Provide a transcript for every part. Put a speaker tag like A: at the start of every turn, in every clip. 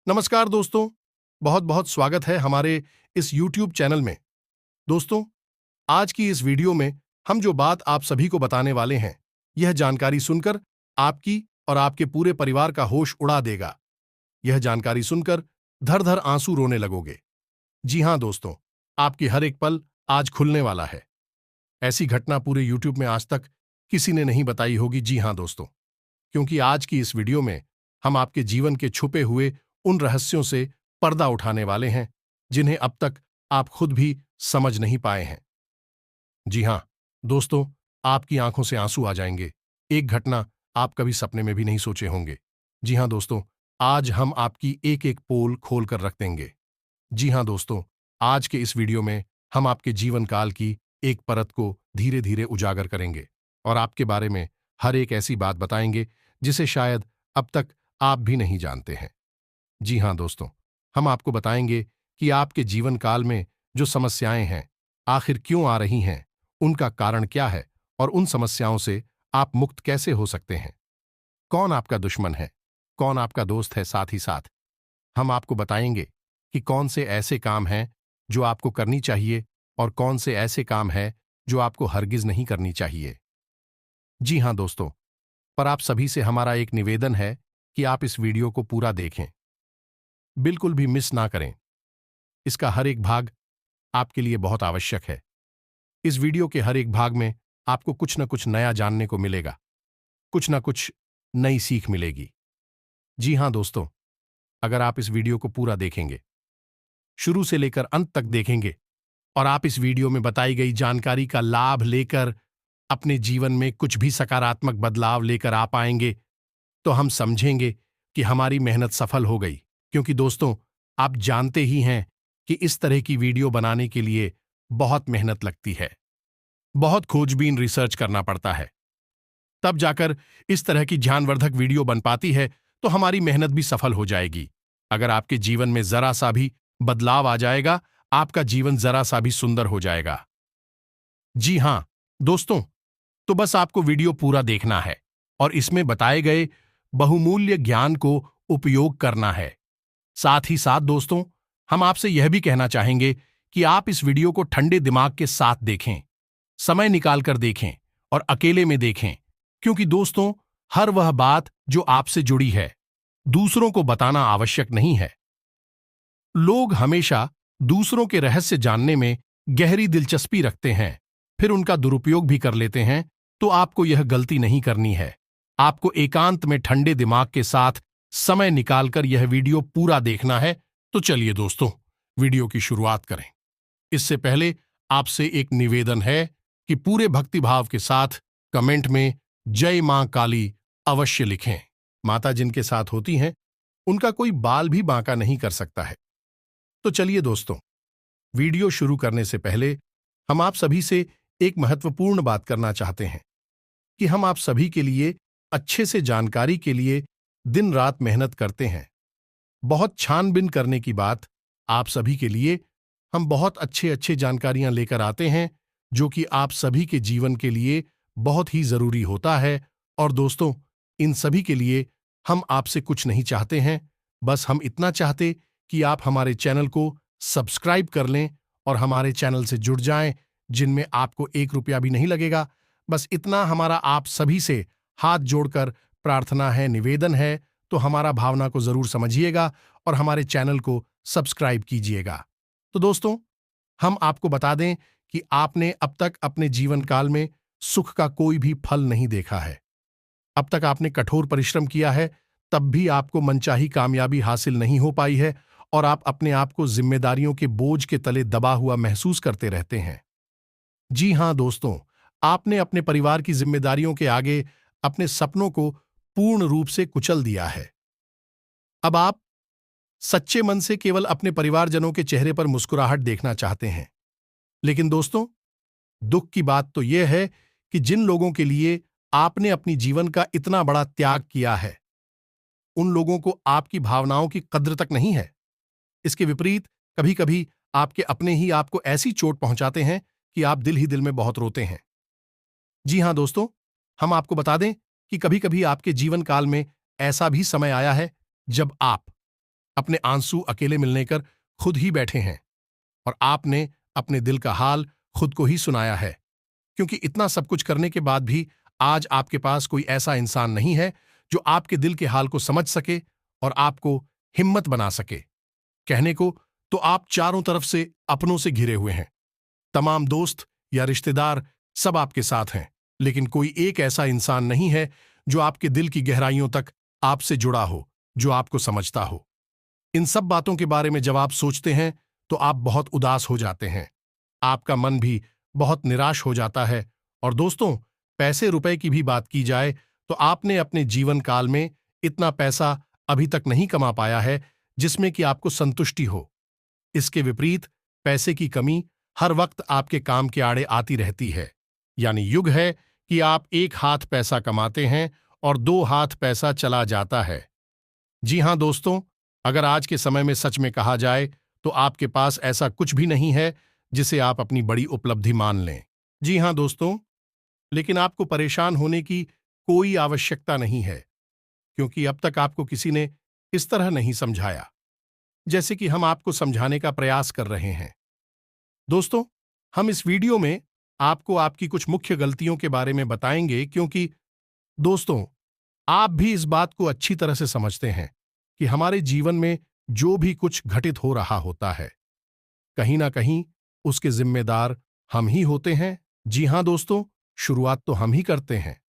A: नमस्कार दोस्तों, बहुत बहुत स्वागत है हमारे इस YouTube चैनल में। दोस्तों, आज की इस वीडियो में हम जो बात आप सभी को बताने वाले हैं, यह जानकारी सुनकर आपकी और आपके पूरे परिवार का होश उड़ा देगा। यह जानकारी सुनकर धर-धर आंसू रोने लगोगे। जी हां दोस्तों, आपकी हर एक पल आज खुलने वाला है। ऐसी घटना पूरे YouTube में आज तक किसी ने नहीं बताई होगी। जी हां दोस्तों, क्योंकि आज की इस वीडियो में हम आपके जीवन के छुपे हुए उन रहस्यों से पर्दा उठाने वाले हैं जिन्हें अब तक आप खुद भी समझ नहीं पाए हैं। जी हां दोस्तों, आपकी आंखों से आंसू आ जाएंगे। एक घटना आप कभी सपने में भी नहीं सोचे होंगे। जी हां दोस्तों, आज हम आपकी एक एक पोल खोल कर रख देंगे। जी हां दोस्तों, आज के इस वीडियो में हम आपके जीवन काल की एक परत को धीरे धीरे उजागर करेंगे और आपके बारे में हर एक ऐसी बात बताएंगे जिसे शायद अब तक आप भी नहीं जानते हैं। जी हां दोस्तों, हम आपको बताएंगे कि आपके जीवन काल में जो समस्याएं हैं, आखिर क्यों आ रही हैं, उनका कारण क्या है और उन समस्याओं से आप मुक्त कैसे हो सकते हैं। कौन आपका दुश्मन है, कौन आपका दोस्त है। साथ ही साथ हम आपको बताएंगे कि कौन से ऐसे काम हैं जो आपको करनी चाहिए और कौन से ऐसे काम हैं जो आपको हरगिज नहीं करनी चाहिए। जी हां दोस्तों, पर आप सभी से हमारा एक निवेदन है कि आप इस वीडियो को पूरा देखें, बिल्कुल भी मिस ना करें। इसका हर एक भाग आपके लिए बहुत आवश्यक है। इस वीडियो के हर एक भाग में आपको कुछ न कुछ नया जानने को मिलेगा, कुछ न कुछ नई सीख मिलेगी। जी हां दोस्तों, अगर आप इस वीडियो को पूरा देखेंगे, शुरू से लेकर अंत तक देखेंगे और आप इस वीडियो में बताई गई जानकारी का लाभ लेकर अपने जीवन में कुछ भी सकारात्मक बदलाव लेकर आ पाएंगे, तो हम समझेंगे कि हमारी मेहनत सफल हो गई। क्योंकि दोस्तों, आप जानते ही हैं कि इस तरह की वीडियो बनाने के लिए बहुत मेहनत लगती है, बहुत खोजबीन रिसर्च करना पड़ता है, तब जाकर इस तरह की ज्ञानवर्धक वीडियो बन पाती है। तो हमारी मेहनत भी सफल हो जाएगी। अगर आपके जीवन में जरा सा भी बदलाव आ जाएगा, आपका जीवन जरा सा भी सुंदर हो जाएगा। जी हां दोस्तों, तो बस आपको वीडियो पूरा देखना है और इसमें बताए गए बहुमूल्य ज्ञान को उपयोग करना है। साथ ही साथ दोस्तों, हम आपसे यह भी कहना चाहेंगे कि आप इस वीडियो को ठंडे दिमाग के साथ देखें, समय निकालकर देखें और अकेले में देखें। क्योंकि दोस्तों, हर वह बात जो आपसे जुड़ी है, दूसरों को बताना आवश्यक नहीं है। लोग हमेशा दूसरों के रहस्य जानने में गहरी दिलचस्पी रखते हैं, फिर उनका दुरुपयोग भी कर लेते हैं। तो आपको यह गलती नहीं करनी है। आपको एकांत में ठंडे दिमाग के साथ समय निकालकर यह वीडियो पूरा देखना है। तो चलिए दोस्तों, वीडियो की शुरुआत करें। इससे पहले आपसे एक निवेदन है कि पूरे भक्तिभाव के साथ कमेंट में जय मां काली अवश्य लिखें। माता जिनके साथ होती हैं, उनका कोई बाल भी बांका नहीं कर सकता है। तो चलिए दोस्तों, वीडियो शुरू करने से पहले हम आप सभी से एक महत्वपूर्ण बात करना चाहते हैं कि हम आप सभी के लिए अच्छे से जानकारी के लिए दिन रात मेहनत करते हैं। बहुत छानबीन करने की बात, आप सभी के लिए हम बहुत अच्छे अच्छे जानकारियां लेकर आते हैं जो कि आप सभी के जीवन के लिए बहुत ही जरूरी होता है। और दोस्तों, इन सभी के लिए हम आपसे कुछ नहीं चाहते हैं, बस हम इतना चाहते कि आप हमारे चैनल को सब्सक्राइब कर लें और हमारे चैनल से जुड़ जाएं, जिनमें आपको 1 रुपया भी नहीं लगेगा। बस इतना हमारा आप सभी से हाथ जोड़कर प्रार्थना है, निवेदन है। तो हमारा भावना को जरूर समझिएगा और हमारे चैनल को सब्सक्राइब कीजिएगा। तो दोस्तों, हम आपको बता दें कि आपने अब तक अपने जीवन काल में सुख का कोई भी फल नहीं देखा है। अब तक आपने कठोर परिश्रम किया है, तब भी आपको मनचाही कामयाबी हासिल नहीं हो पाई है और आप अपने आप को जिम्मेदारियों के बोझ के तले दबा हुआ महसूस करते रहते हैं। जी हां दोस्तों, आपने अपने परिवार की जिम्मेदारियों के आगे अपने सपनों को पूर्ण रूप से कुचल दिया है। अब आप सच्चे मन से केवल अपने परिवारजनों के चेहरे पर मुस्कुराहट देखना चाहते हैं। लेकिन दोस्तों, दुख की बात तो यह है कि जिन लोगों के लिए आपने अपनी जीवन का इतना बड़ा त्याग किया है, उन लोगों को आपकी भावनाओं की कद्र तक नहीं है। इसके विपरीत कभी कभी आपके अपने ही आपको ऐसी चोट पहुंचाते हैं कि आप दिल ही दिल में बहुत रोते हैं। जी हां दोस्तों, हम आपको बता दें कि कभी कभी आपके जीवन काल में ऐसा भी समय आया है जब आप अपने आंसू अकेले मिलने कर खुद ही बैठे हैं और आपने अपने दिल का हाल खुद को ही सुनाया है, क्योंकि इतना सब कुछ करने के बाद भी आज आपके पास कोई ऐसा इंसान नहीं है जो आपके दिल के हाल को समझ सके और आपको हिम्मत बना सके। कहने को तो आप चारों तरफ से अपनों से घिरे हुए हैं, तमाम दोस्त या रिश्तेदार सब आपके साथ हैं, लेकिन कोई एक ऐसा इंसान नहीं है जो आपके दिल की गहराइयों तक आपसे जुड़ा हो, जो आपको समझता हो। इन सब बातों के बारे में जब आप सोचते हैं तो आप बहुत उदास हो जाते हैं, आपका मन भी बहुत निराश हो जाता है। और दोस्तों, पैसे रुपए की भी बात की जाए तो आपने अपने जीवन काल में इतना पैसा अभी तक नहीं कमा पाया है जिसमें कि आपको संतुष्टि हो। इसके विपरीत पैसे की कमी हर वक्त आपके काम के आड़े आती रहती है। यानी युग है कि आप एक हाथ पैसा कमाते हैं और दो हाथ पैसा चला जाता है। जी हां दोस्तों, अगर आज के समय में सच में कहा जाए तो आपके पास ऐसा कुछ भी नहीं है जिसे आप अपनी बड़ी उपलब्धि मान लें। जी हां दोस्तों, लेकिन आपको परेशान होने की कोई आवश्यकता नहीं है, क्योंकि अब तक आपको किसी ने इस तरह नहीं समझाया जैसे कि हम आपको समझाने का प्रयास कर रहे हैं। दोस्तों, हम इस वीडियो में आपको आपकी कुछ मुख्य गलतियों के बारे में बताएंगे, क्योंकि दोस्तों, आप भी इस बात को अच्छी तरह से समझते हैं कि हमारे जीवन में जो भी कुछ घटित हो रहा होता है, कहीं ना कहीं उसके जिम्मेदार हम ही होते हैं। जी हां दोस्तों, शुरुआत तो हम ही करते हैं,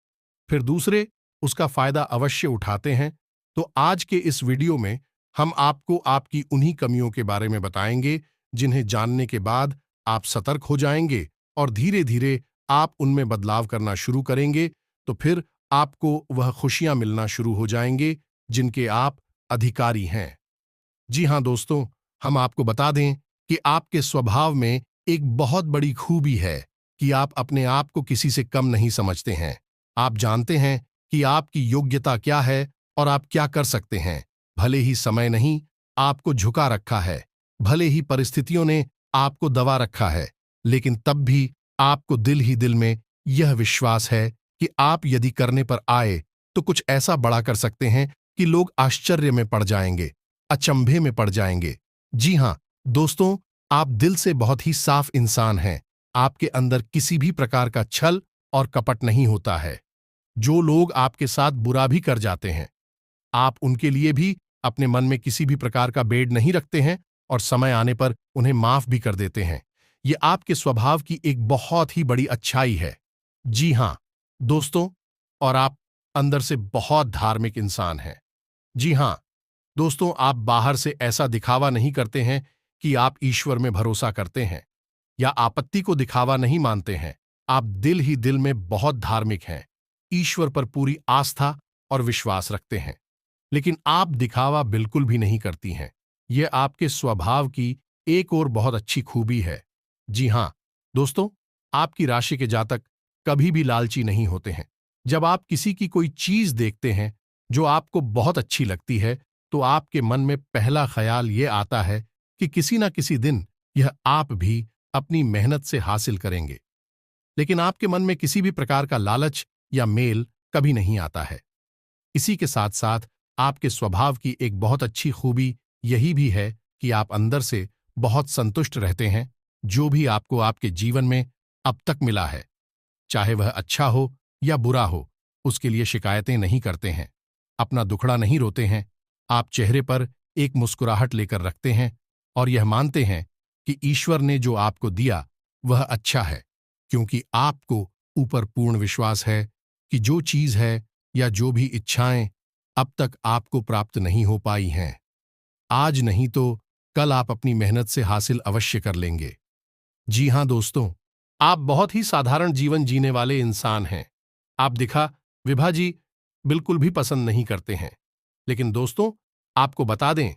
A: फिर दूसरे उसका फायदा अवश्य उठाते हैं। तो आज के इस वीडियो में हम आपको आपकी उन्हीं कमियों के बारे में बताएंगे जिन्हें जानने के बाद आप सतर्क हो जाएंगे और धीरे धीरे आप उनमें बदलाव करना शुरू करेंगे। तो फिर आपको वह खुशियां मिलना शुरू हो जाएंगे जिनके आप अधिकारी हैं। जी हां दोस्तों, हम आपको बता दें कि आपके स्वभाव में एक बहुत बड़ी खूबी है कि आप अपने आप को किसी से कम नहीं समझते हैं। आप जानते हैं कि आपकी योग्यता क्या है और आप क्या कर सकते हैं। भले ही समय नहीं आपको झुका रखा है, भले ही परिस्थितियों ने आपको दबा रखा है, लेकिन तब भी आपको दिल ही दिल में यह विश्वास है कि आप यदि करने पर आए तो कुछ ऐसा बड़ा कर सकते हैं कि लोग आश्चर्य में पड़ जाएंगे, अचंभे में पड़ जाएंगे। जी हां दोस्तों, आप दिल से बहुत ही साफ इंसान हैं। आपके अंदर किसी भी प्रकार का छल और कपट नहीं होता है। जो लोग आपके साथ बुरा भी कर जाते हैं, आप उनके लिए भी अपने मन में किसी भी प्रकार का बेड नहीं रखते हैं और समय आने पर उन्हें माफ भी कर देते हैं। ये आपके स्वभाव की एक बहुत ही बड़ी अच्छाई है। जी हां दोस्तों, और आप अंदर से बहुत धार्मिक इंसान हैं। जी हां दोस्तों, आप बाहर से ऐसा दिखावा नहीं करते हैं कि आप ईश्वर में भरोसा करते हैं या आपत्ति को दिखावा नहीं मानते हैं। आप दिल ही दिल में बहुत धार्मिक हैं, ईश्वर पर पूरी आस्था और विश्वास रखते हैं, लेकिन आप दिखावा बिल्कुल भी नहीं करती हैं। यह आपके स्वभाव की एक और बहुत अच्छी खूबी है। जी हां दोस्तों, आपकी राशि के जातक कभी भी लालची नहीं होते हैं। जब आप किसी की कोई चीज देखते हैं जो आपको बहुत अच्छी लगती है, तो आपके मन में पहला ख्याल यह आता है कि किसी ना किसी दिन यह आप भी अपनी मेहनत से हासिल करेंगे। लेकिन आपके मन में किसी भी प्रकार का लालच या मेल कभी नहीं आता है। इसी के साथ साथ आपके स्वभाव की एक बहुत अच्छी खूबी यही भी है कि आप अंदर से बहुत संतुष्ट रहते हैं। जो भी आपको आपके जीवन में अब तक मिला है, चाहे वह अच्छा हो या बुरा हो, उसके लिए शिकायतें नहीं करते हैं, अपना दुखड़ा नहीं रोते हैं। आप चेहरे पर एक मुस्कुराहट लेकर रखते हैं और यह मानते हैं कि ईश्वर ने जो आपको दिया वह अच्छा है, क्योंकि आपको ऊपर पूर्ण विश्वास है कि जो चीज है या जो भी इच्छाएं अब तक आपको प्राप्त नहीं हो पाई हैं, आज नहीं तो कल आप अपनी मेहनत से हासिल अवश्य कर लेंगे। जी हां दोस्तों, आप बहुत ही साधारण जीवन जीने वाले इंसान हैं। आप दिखा विभा जी बिल्कुल भी पसंद नहीं करते हैं। लेकिन दोस्तों, आपको बता दें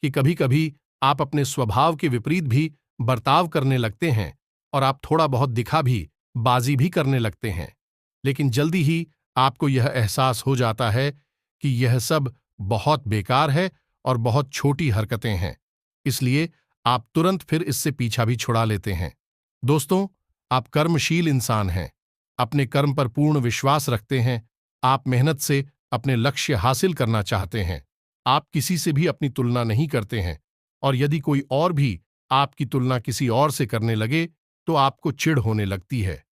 A: कि कभी कभी आप अपने स्वभाव के विपरीत भी बर्ताव करने लगते हैं और आप थोड़ा बहुत दिखा भी बाजी भी करने लगते हैं। लेकिन जल्दी ही आपको यह एहसास हो जाता है कि यह सब बहुत बेकार है और बहुत छोटी हरकतें हैं, इसलिए आप तुरंत फिर इससे पीछा भी छुड़ा लेते हैं। दोस्तों, आप कर्मशील इंसान हैं, अपने कर्म पर पूर्ण विश्वास रखते हैं, आप मेहनत से अपने लक्ष्य हासिल करना चाहते हैं। आप किसी से भी अपनी तुलना नहीं करते हैं, और यदि कोई और भी आपकी तुलना किसी और से करने लगे तो आपको चिढ़ होने लगती है।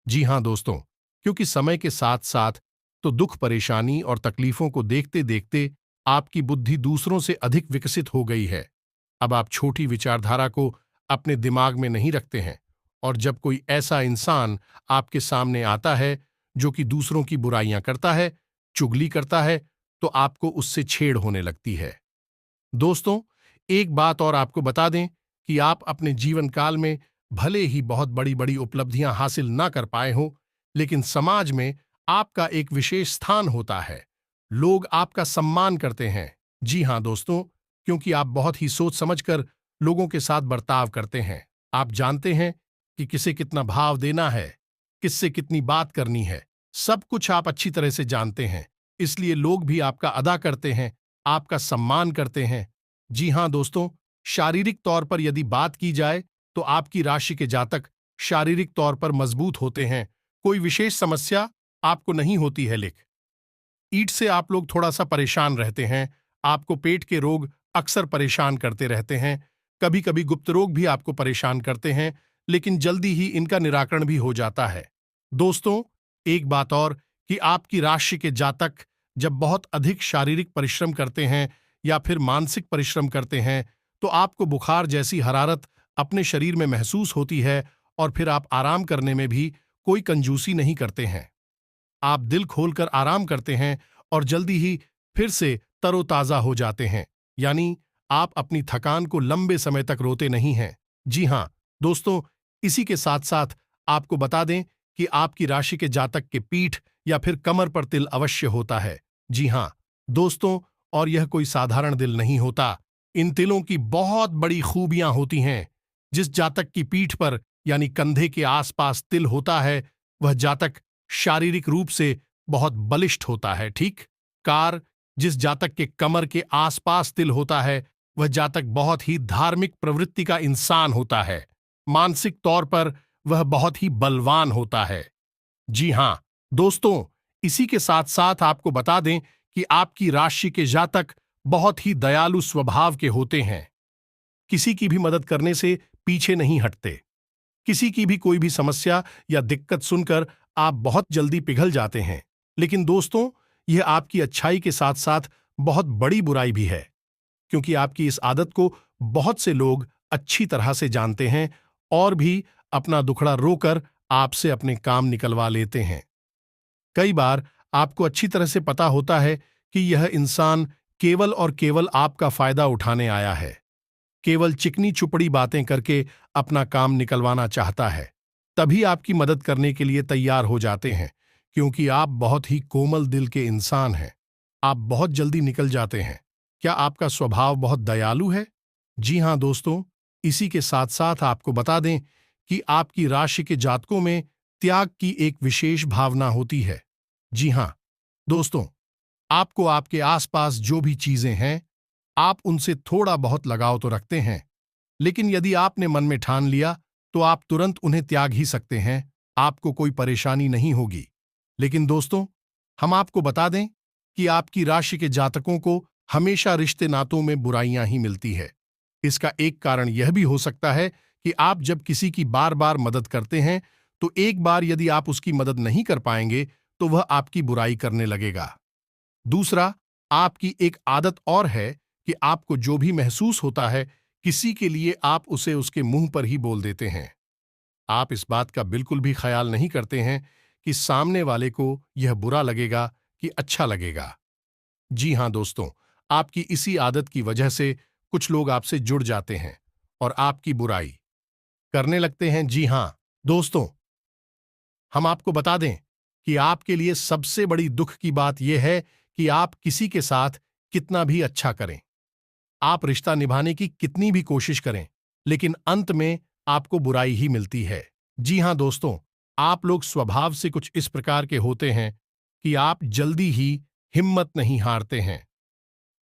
A: जी हां दोस्तों, क्योंकि समय के साथ साथ तो दुख, परेशानी और तकलीफों को देखते देखते आपकी बुद्धि दूसरों से अधिक विकसित हो गई है। अब आप छोटी विचारधारा को अपने दिमाग में नहीं रखते हैं, और जब कोई ऐसा इंसान आपके सामने आता है जो कि दूसरों की बुराइयां करता है, चुगली करता है, तो आपको उससे छेड़ होने लगती है। दोस्तों, एक बात और आपको बता दें कि आप अपने जीवन काल में भले ही बहुत बड़ी बड़ी उपलब्धियां हासिल ना कर पाए हों, लेकिन समाज में आपका एक विशेष स्थान होता है। लोग आपका सम्मान करते हैं। जी हां दोस्तों, क्योंकि आप बहुत ही सोच समझकर लोगों के साथ बर्ताव करते हैं। आप जानते हैं कि किसे कितना भाव देना है, किससे कितनी बात करनी है। सब कुछ आप अच्छी तरह से जानते हैं, इसलिए लोग भी आपका अदा करते हैं, आपका सम्मान करते हैं। जी हां दोस्तों, शारीरिक तौर पर यदि बात की जाए तो आपकी राशि के जातक शारीरिक तौर पर मजबूत होते हैं। कोई विशेष समस्या आपको नहीं होती है। लिख ईट से आप लोग थोड़ा सा परेशान रहते हैं। आपको पेट के रोग अक्सर परेशान करते रहते हैं। कभी कभी गुप्त रोग भी आपको परेशान करते हैं, लेकिन जल्दी ही इनका निराकरण भी हो जाता है। दोस्तों, एक बात और कि आपकी राशि के जातक जब बहुत अधिक शारीरिक परिश्रम करते हैं या फिर मानसिक परिश्रम करते हैं, तो आपको बुखार जैसी हरारत अपने शरीर में महसूस होती है, और फिर आप आराम करने में भी कोई कंजूसी नहीं करते हैं। आप दिल खोलकर आराम करते हैं और जल्दी ही फिर से तरोताजा हो जाते हैं। यानी आप अपनी थकान को लंबे समय तक रोते नहीं हैं। जी हां दोस्तों, इसी के साथ साथ आपको बता दें कि आपकी राशि के जातक के पीठ या फिर कमर पर तिल अवश्य होता है। जी हां दोस्तों, और यह कोई साधारण दिल नहीं होता। इन तिलों की बहुत बड़ी खूबियां होती हैं। जिस जातक की पीठ पर यानी कंधे के आसपास तिल होता है, वह जातक शारीरिक रूप से बहुत बलिष्ठ होता है। ठीक कार जिस जातक के कमर के आसपास तिल होता है, वह जातक बहुत ही धार्मिक प्रवृत्ति का इंसान होता है। मानसिक तौर पर वह बहुत ही बलवान होता है। जी हां दोस्तों, इसी के साथ साथ आपको बता दें कि आपकी राशि के जातक बहुत ही दयालु स्वभाव के होते हैं। किसी की भी मदद करने से पीछे नहीं हटते। किसी की भी कोई भी समस्या या दिक्कत सुनकर आप बहुत जल्दी पिघल जाते हैं। लेकिन दोस्तों, यह आपकी अच्छाई के साथ साथ बहुत बड़ी बुराई भी है, क्योंकि आपकी इस आदत को बहुत से लोग अच्छी तरह से जानते हैं और भी अपना दुखड़ा रोकर आपसे अपने काम निकलवा लेते हैं। कई बार आपको अच्छी तरह से पता होता है कि यह इंसान केवल और केवल आपका फायदा उठाने आया है, केवल चिकनी चुपड़ी बातें करके अपना काम निकलवाना चाहता है। तभी आपकी मदद करने के लिए तैयार हो जाते हैं, क्योंकि आप बहुत ही कोमल दिल के इंसान हैं। आप बहुत जल्दी निकल जाते हैं। क्या आपका स्वभाव बहुत दयालु है? जी हां दोस्तों, इसी के साथ साथ आपको बता दें कि आपकी राशि के जातकों में त्याग की एक विशेष भावना होती है। जी हां दोस्तों, आपको आपके आसपास जो भी चीजें हैं, आप उनसे थोड़ा बहुत लगाव तो रखते हैं, लेकिन यदि आपने मन में ठान लिया तो आप तुरंत उन्हें त्याग ही सकते हैं। आपको कोई परेशानी नहीं होगी। लेकिन दोस्तों, हम आपको बता दें कि आपकी राशि के जातकों को हमेशा रिश्ते नातों में बुराइयां ही मिलती है। इसका एक कारण यह भी हो सकता है कि आप जब किसी की बार बार मदद करते हैं, तो एक बार यदि आप उसकी मदद नहीं कर पाएंगे तो वह आपकी बुराई करने लगेगा। दूसरा, आपकी एक आदत और है कि आपको जो भी महसूस होता है किसी के लिए, आप उसे उसके मुंह पर ही बोल देते हैं। आप इस बात का बिल्कुल भी ख्याल नहीं करते हैं कि सामने वाले को यह बुरा लगेगा कि अच्छा लगेगा। जी हां दोस्तों, आपकी इसी आदत की वजह से कुछ लोग आपसे जुड़ जाते हैं और आपकी बुराई करने लगते हैं। जी हां दोस्तों, हम आपको बता दें कि आपके लिए सबसे बड़ी दुख की बात यह है कि आप किसी के साथ कितना भी अच्छा करें, आप रिश्ता निभाने की कितनी भी कोशिश करें, लेकिन अंत में आपको बुराई ही मिलती है। जी हां दोस्तों, आप लोग स्वभाव से कुछ इस प्रकार के होते हैं कि आप जल्दी ही हिम्मत नहीं हारते हैं।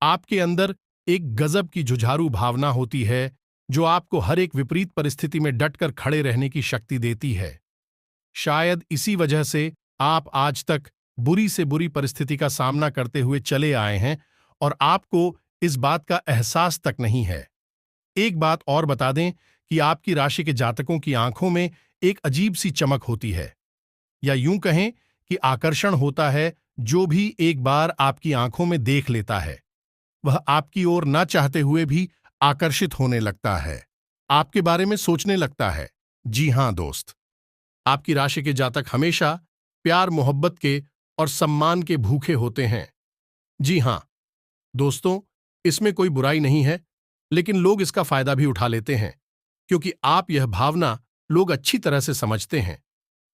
A: आपके अंदर एक गजब की जुझारू भावना होती है जो आपको हर एक विपरीत परिस्थिति में डटकर खड़े रहने की शक्ति देती है। शायद इसी वजह से आप आज तक बुरी से बुरी परिस्थिति का सामना करते हुए चले आए हैं और आपको इस बात का एहसास तक नहीं है। एक बात और बता दें कि आपकी राशि के जातकों की आंखों में एक अजीब सी चमक होती है, या यूं कहें कि आकर्षण होता है। जो भी एक बार आपकी आंखों में देख लेता है वह आपकी ओर ना चाहते हुए भी आकर्षित होने लगता है, आपके बारे में सोचने लगता है। जी हां दोस्त, आपकी राशि के जातक हमेशा प्यार मोहब्बत के और सम्मान के भूखे होते हैं। जी हां दोस्तों, इसमें कोई बुराई नहीं है, लेकिन लोग इसका फायदा भी उठा लेते हैं, क्योंकि आप यह भावना लोग अच्छी तरह से समझते हैं।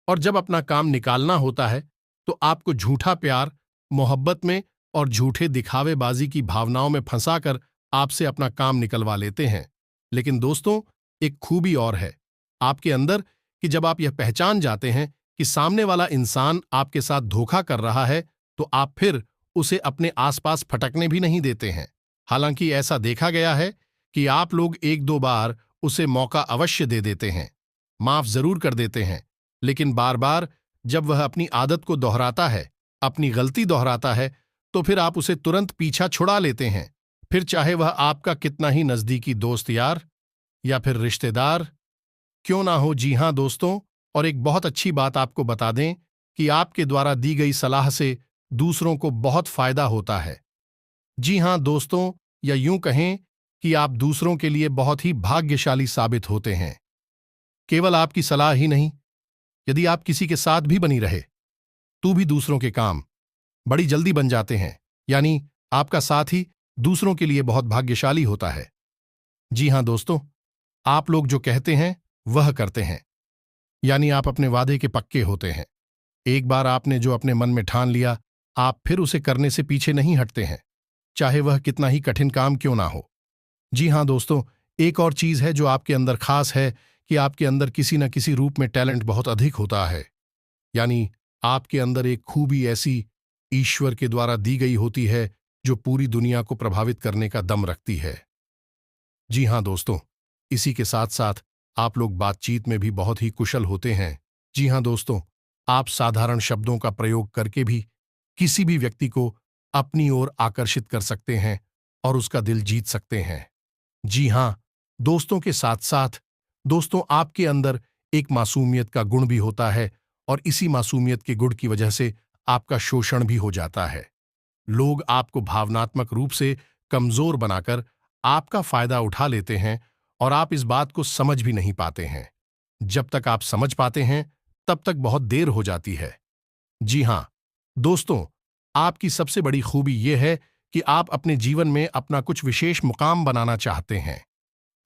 A: और जब अपना काम निकालना होता है तो आपको झूठा प्यार मोहब्बत में और झूठे दिखावेबाजी की भावनाओं में फंसाकर आपसे अपना काम निकलवा लेते हैं। लेकिन दोस्तों, एक खूबी और है आपके अंदर कि जब आप यह पहचान जाते हैं कि सामने वाला इंसान आपके साथ धोखा कर रहा है, तो आप फिर उसे अपने आसपास फटकने भी नहीं देते हैं। हालांकि ऐसा देखा गया है कि आप लोग एक दो बार उसे मौका अवश्य दे देते हैं, माफ जरूर कर देते हैं, लेकिन बार बार जब वह अपनी आदत को दोहराता है, अपनी गलती दोहराता है, तो फिर आप उसे तुरंत पीछा छुड़ा लेते हैं। फिर चाहे वह आपका कितना ही नजदीकी दोस्त यार या फिर रिश्तेदार क्यों ना हो। जी हां दोस्तों, और एक बहुत अच्छी बात आपको बता दें कि आपके द्वारा दी गई सलाह से दूसरों को बहुत फायदा होता है। जी हां दोस्तों, या यूं कहें कि आप दूसरों के लिए बहुत ही भाग्यशाली साबित होते हैं। केवल आपकी सलाह ही नहीं, यदि आप किसी के साथ भी बनी रहे तो भी दूसरों के काम बड़ी जल्दी बन जाते हैं। यानी आपका साथ ही दूसरों के लिए बहुत भाग्यशाली होता है। जी हां दोस्तों, आप लोग जो कहते हैं वह करते हैं, यानी आप अपने वादे के पक्के होते हैं। एक बार आपने जो अपने मन में ठान लिया, आप फिर उसे करने से पीछे नहीं हटते हैं, चाहे वह कितना ही कठिन काम क्यों ना हो। जी हां दोस्तों, एक और चीज है जो आपके अंदर खास है कि आपके अंदर किसी न किसी रूप में टैलेंट बहुत अधिक होता है। यानी आपके अंदर एक खूबी ऐसी ईश्वर के द्वारा दी गई होती है जो पूरी दुनिया को प्रभावित करने का दम रखती है। जी हां दोस्तों, इसी के साथ साथ आप लोग बातचीत में भी बहुत ही कुशल होते हैं। जी हां दोस्तों, आप साधारण शब्दों का प्रयोग करके भी किसी भी व्यक्ति को अपनी ओर आकर्षित कर सकते हैं और उसका दिल जीत सकते हैं। जी हां दोस्तों, के साथ साथ दोस्तों आपके अंदर एक मासूमियत का गुण भी होता है, और इसी मासूमियत के गुण की वजह से आपका शोषण भी हो जाता है। लोग आपको भावनात्मक रूप से कमजोर बनाकर आपका फायदा उठा लेते हैं, और आप इस बात को समझ भी नहीं पाते हैं। जब तक आप समझ पाते हैं तब तक बहुत देर हो जाती है। जी हां दोस्तों, आपकी सबसे बड़ी खूबी यह है कि आप अपने जीवन में अपना कुछ विशेष मुकाम बनाना चाहते हैं।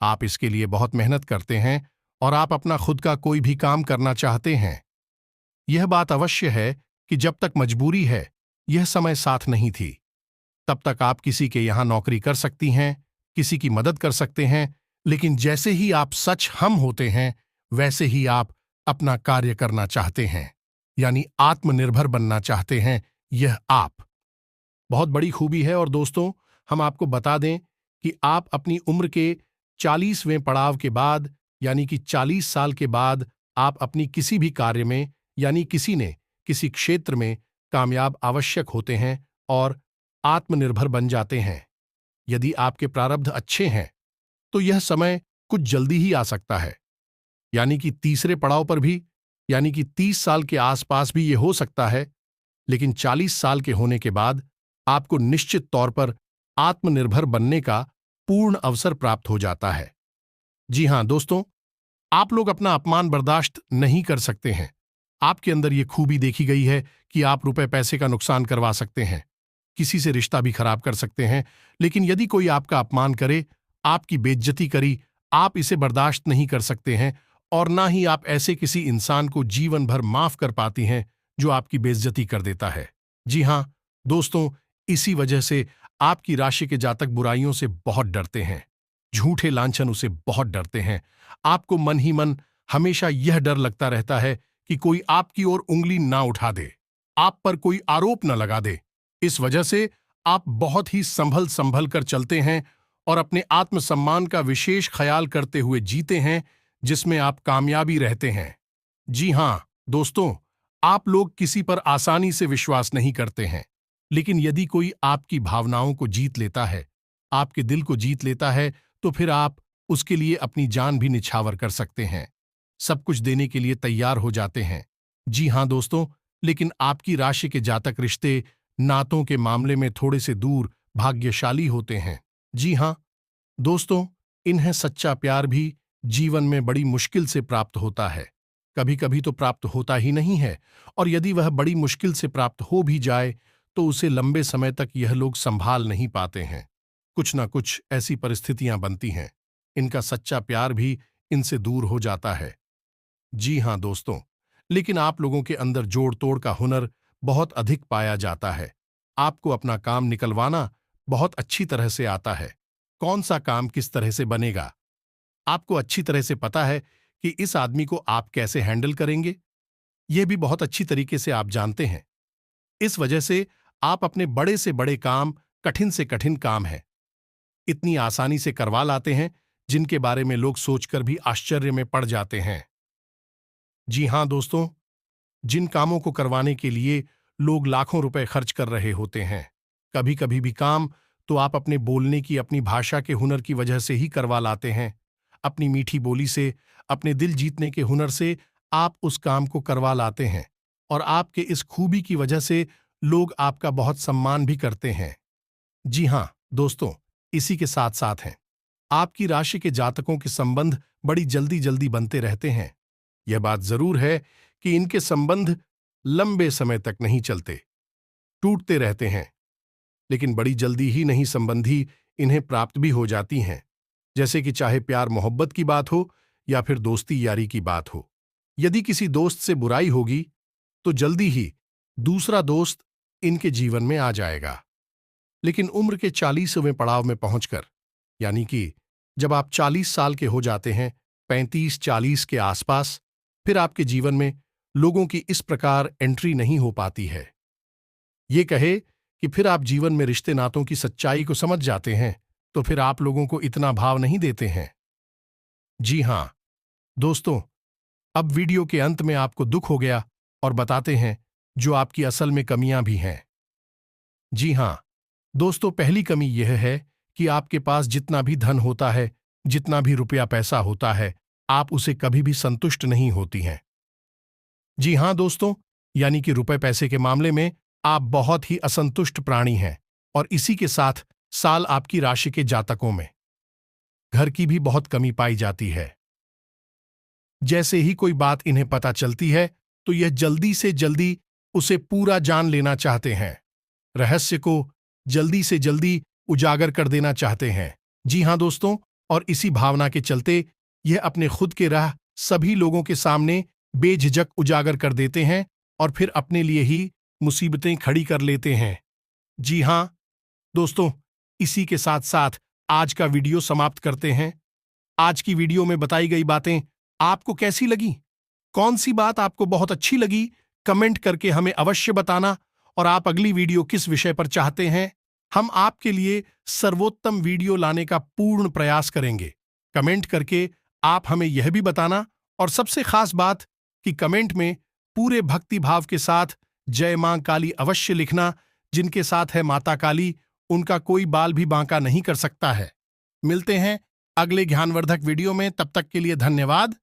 A: आप इसके लिए बहुत मेहनत करते हैं और आप अपना खुद का कोई भी काम करना चाहते हैं। यह बात अवश्य है कि जब तक मजबूरी है, यह समय साथ नहीं थी, तब तक आप किसी के यहां नौकरी कर सकती हैं, किसी की मदद कर सकते हैं, लेकिन जैसे ही आप सच हम होते हैं, वैसे ही आप अपना कार्य करना चाहते हैं, यानी आत्मनिर्भर बनना चाहते हैं। यह आप बहुत बड़ी खूबी है। और दोस्तों, हम आपको बता दें कि आप अपनी उम्र के 40वें पड़ाव के बाद, यानी कि 40 साल के बाद, आप अपनी किसी भी कार्य में, यानी किसी क्षेत्र में कामयाब आवश्यक होते हैं और आत्मनिर्भर बन जाते हैं। यदि आपके प्रारब्ध अच्छे हैं तो यह समय कुछ जल्दी ही आ सकता है, यानी कि तीसरे पड़ाव पर भी, यानी कि 30 साल के आसपास भी यह हो सकता है। लेकिन 40 साल के होने के बाद आपको निश्चित तौर पर आत्मनिर्भर बनने का पूर्ण अवसर प्राप्त हो जाता है। जी हां दोस्तों, आप लोग अपना अपमान बर्दाश्त नहीं कर सकते हैं। आपके अंदर यह खूबी देखी गई है कि आप रुपए पैसे का नुकसान करवा सकते हैं, किसी से रिश्ता भी खराब कर सकते हैं, लेकिन यदि कोई आपका अपमान करे, आपकी बेइज्जती करी, आप इसे बर्दाश्त नहीं कर सकते हैं, और ना ही आप ऐसे किसी इंसान को जीवन भर माफ कर पाती हैं जो आपकी बेइज्जती कर देता है। जी हां दोस्तों, इसी वजह से आपकी राशि के जातक बुराइयों से बहुत डरते हैं, झूठे लांछन उसे बहुत डरते हैं। आपको मन ही मन हमेशा यह डर लगता रहता है कि कोई आपकी ओर उंगली ना उठा दे, आप पर कोई आरोप न लगा दे। इस वजह से आप बहुत ही संभल संभल कर चलते हैं और अपने आत्मसम्मान का विशेष ख्याल करते हुए जीते हैं, जिसमें आप कामयाबी रहते हैं। जी हां दोस्तों, आप लोग किसी पर आसानी से विश्वास नहीं करते हैं, लेकिन यदि कोई आपकी भावनाओं को जीत लेता है, आपके दिल को जीत लेता है, तो फिर आप उसके लिए अपनी जान भी निछावर कर सकते हैं, सब कुछ देने के लिए तैयार हो जाते हैं। जी हाँ दोस्तों, लेकिन आपकी राशि के जातक रिश्ते, नातों के मामले में थोड़े से दूर भाग्यशाली होते हैं। जी हाँ दोस्तों, इन्हें सच्चा प्यार भी जीवन में बड़ी मुश्किल से प्राप्त होता है। कभी कभी तो प्राप्त होता ही नहीं है, और यदि वह बड़ी मुश्किल से प्राप्त हो भी जाए तो उसे लंबे समय तक यह लोग संभाल नहीं पाते हैं। कुछ ना कुछ ऐसी परिस्थितियां बनती हैं, इनका सच्चा प्यार भी इनसे दूर हो जाता है। जी हाँ दोस्तों, लेकिन आप लोगों के अंदर जोड़ तोड़ का हुनर बहुत अधिक पाया जाता है। आपको अपना काम निकलवाना बहुत अच्छी तरह से आता है। कौन सा काम किस तरह से बनेगा, आपको अच्छी तरह से पता है कि इस आदमी को आप कैसे हैंडल करेंगे, यह भी बहुत अच्छी तरीके से आप जानते हैं। इस वजह से आप अपने बड़े से बड़े काम, कठिन से कठिन काम है, इतनी आसानी से करवा लाते हैं, जिनके बारे में लोग सोचकर भी आश्चर्य में पड़ जाते हैं। जी हाँ दोस्तों, जिन कामों को करवाने के लिए लोग लाखों रुपए खर्च कर रहे होते हैं, कभी कभी भी काम तो आप अपने बोलने की, अपनी भाषा के हुनर की वजह से ही करवा लाते हैं। अपनी मीठी बोली से, अपने दिल जीतने के हुनर से आप उस काम को करवा लाते हैं, और आपके इस खूबी की वजह से लोग आपका बहुत सम्मान भी करते हैं। जी हाँ दोस्तों, इसी के साथ साथ हैं आपकी राशि के जातकों के संबंध बड़ी जल्दी जल्दी बनते रहते हैं। यह बात जरूर है कि इनके संबंध लंबे समय तक नहीं चलते, टूटते रहते हैं, लेकिन बड़ी जल्दी ही नहीं संबंधी इन्हें प्राप्त भी हो जाती हैं। जैसे कि चाहे प्यार मोहब्बत की बात हो या फिर दोस्ती यारी की बात हो। यदि किसी दोस्त से बुराई होगी तो जल्दी ही दूसरा दोस्त इनके जीवन में आ जाएगा। लेकिन उम्र के 40वें पड़ाव में पहुंचकर, यानी कि जब आप 40 साल के हो जाते हैं, 35-40 के आसपास, फिर आपके जीवन में लोगों की इस प्रकार एंट्री नहीं हो पाती है। ये कहे कि फिर आप जीवन में रिश्ते नातों की सच्चाई को समझ जाते हैं, तो फिर आप लोगों को इतना भाव नहीं देते हैं। जी हां दोस्तों, अब वीडियो के अंत में आपको दुख हो गया और बताते हैं जो आपकी असल में कमियां भी हैं। जी हां दोस्तों, पहली कमी यह है कि आपके पास जितना भी धन होता है, जितना भी रुपया पैसा होता है, आप उसे कभी भी संतुष्ट नहीं होती हैं। जी हां दोस्तों, यानी कि रुपए पैसे के मामले में आप बहुत ही असंतुष्ट प्राणी हैं, और इसी के साथ साल आपकी राशि के जातकों में घर की भी बहुत कमी पाई जाती है। जैसे ही कोई बात इन्हें पता चलती है तो यह जल्दी से जल्दी उसे पूरा जान लेना चाहते हैं, रहस्य को जल्दी से जल्दी उजागर कर देना चाहते हैं। जी हां दोस्तों, और इसी भावना के चलते यह अपने खुद के राह सभी लोगों के सामने बेझिझक उजागर कर देते हैं और फिर अपने लिए ही मुसीबतें खड़ी कर लेते हैं। जी हां दोस्तों, इसी के साथ साथ आज का वीडियो समाप्त करते हैं। आज की वीडियो में बताई गई बातें आपको कैसी लगी? कौन सी बात आपको बहुत अच्छी लगी? कमेंट करके हमें अवश्य बताना। और आप अगली वीडियो किस विषय पर चाहते हैं, हम आपके लिए सर्वोत्तम वीडियो लाने का पूर्ण प्रयास करेंगे। कमेंट करके आप हमें यह भी बताना, और सबसे खास बात कि कमेंट में पूरे भक्ति भाव के साथ जय मां काली अवश्य लिखना। जिनके साथ है माता काली, उनका कोई बाल भी बांका नहीं कर सकता है। मिलते हैं अगले ज्ञानवर्धक वीडियो में, तब तक के लिए धन्यवाद।